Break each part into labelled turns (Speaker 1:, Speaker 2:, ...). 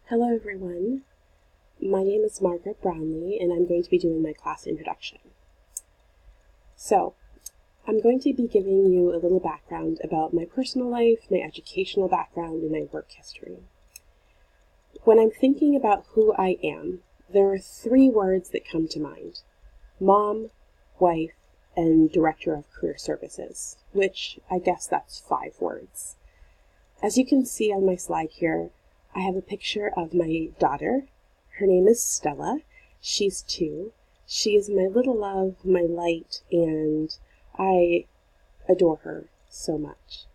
Speaker 1: Hello everyone, my name is Margaret Brownlee and I'm going to be doing my class introduction. So, I'm going to be giving you a little background about my personal life, my educational background, and my work history. When I'm thinking about who I am, there are three words that come to mind: mom, wife, and director of career services, which I guess that's 5 words. As you can see on my slide here, I have a picture of my daughter. Her name is Stella. She's 2. She is my little love, my light, and I adore her so much.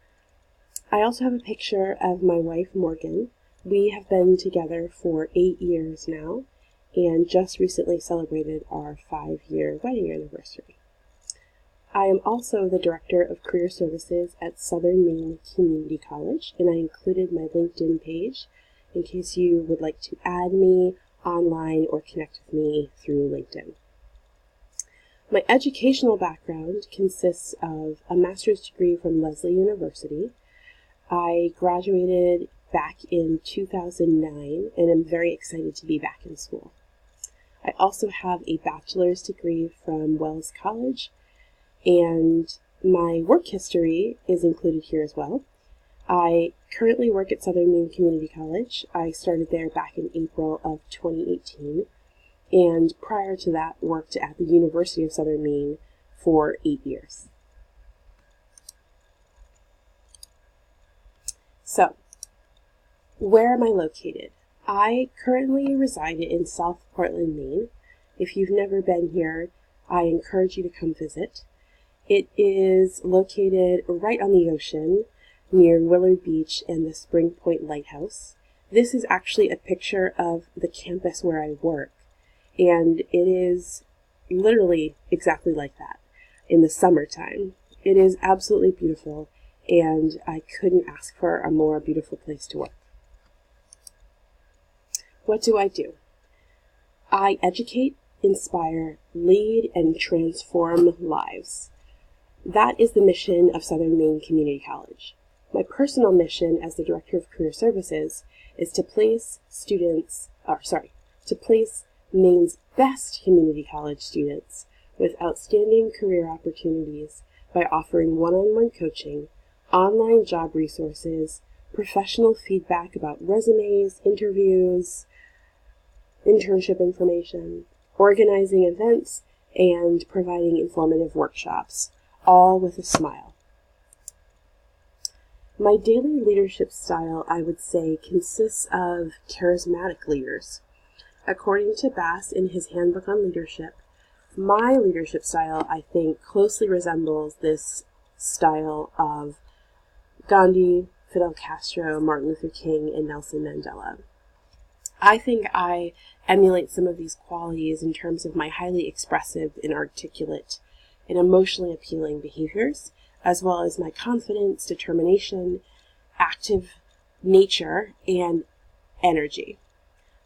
Speaker 1: I also have a picture of my wife, Morgan. We have been together for 8 years now, and just recently celebrated our 5-year wedding anniversary. I am also the Director of Career Services at Southern Maine Community College, and I included my LinkedIn page in case you would like to add me online or connect with me through LinkedIn. My educational background consists of a master's degree from Lesley University. I graduated back in 2009 and I'm very excited to be back in school. I also have a bachelor's degree from Wells College, and my work history is included here as well. I currently work at Southern Maine Community College. I started there back in April of 2018, and prior to that worked at the University of Southern Maine for 8 years. So, where am I located? I currently reside in South Portland, Maine. If you've never been here, I encourage you to come visit. It is located right on the ocean, near Willard Beach and the Spring Point Lighthouse. This is actually a picture of the campus where I work, and it is literally exactly like that in the summertime. It is absolutely beautiful, and I couldn't ask for a more beautiful place to work. What do I do? I educate, inspire, lead, and transform lives. That is the mission of Southern Maine Community College. My personal mission as the Director of Career Services is to place Maine's best community college students with outstanding career opportunities by offering one-on-one coaching, online job resources, professional feedback about resumes, interviews, internship information, organizing events, and providing informative workshops, all with a smile. My daily leadership style, I would say, consists of charismatic leaders. According to Bass in his Handbook on Leadership, my leadership style, I think, closely resembles this style of Gandhi, Fidel Castro, Martin Luther King, and Nelson Mandela. I think I emulate some of these qualities in terms of my highly expressive and articulate and emotionally appealing behaviors, as well as my confidence, determination, active nature, and energy.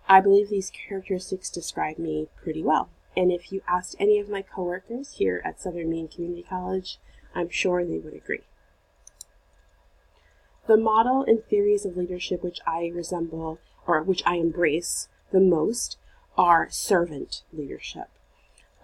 Speaker 1: I believe these characteristics describe me pretty well, and if you asked any of my coworkers here at Southern Maine Community College, I'm sure they would agree. The model and theories of leadership which I resemble, or which I embrace the most, are servant leadership.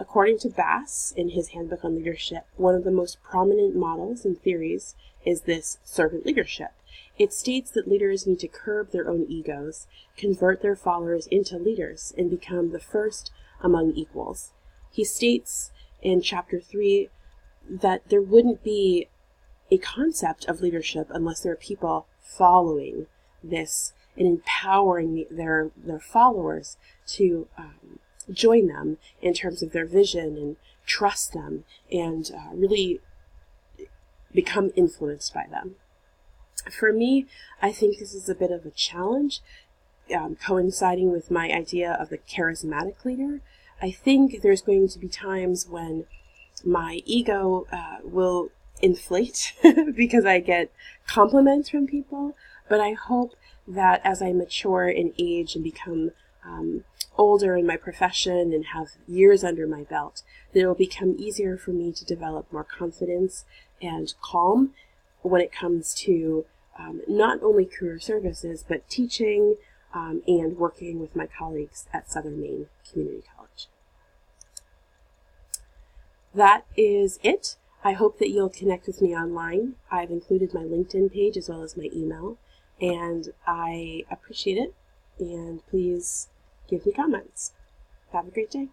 Speaker 1: According to Bass, in his Handbook on Leadership, one of the most prominent models and theories is this servant leadership. It states that leaders need to curb their own egos, convert their followers into leaders, and become the first among equals. He states in Chapter 3 that there wouldn't be a concept of leadership unless there are people following this and empowering their followers to join them in terms of their vision and trust them and really become influenced by them. For me, I think this is a bit of a challenge, coinciding with my idea of the charismatic leader. I think there's going to be times when my ego will inflate because I get compliments from people, but I hope that as I mature in age and become older in my profession and have years under my belt, that it will become easier for me to develop more confidence and calm when it comes to not only career services, but teaching, and working with my colleagues at Southern Maine Community College. That is it. I hope that you'll connect with me online. I've included my LinkedIn page as well as my email, and I appreciate it, and please give me comments. Have a great day.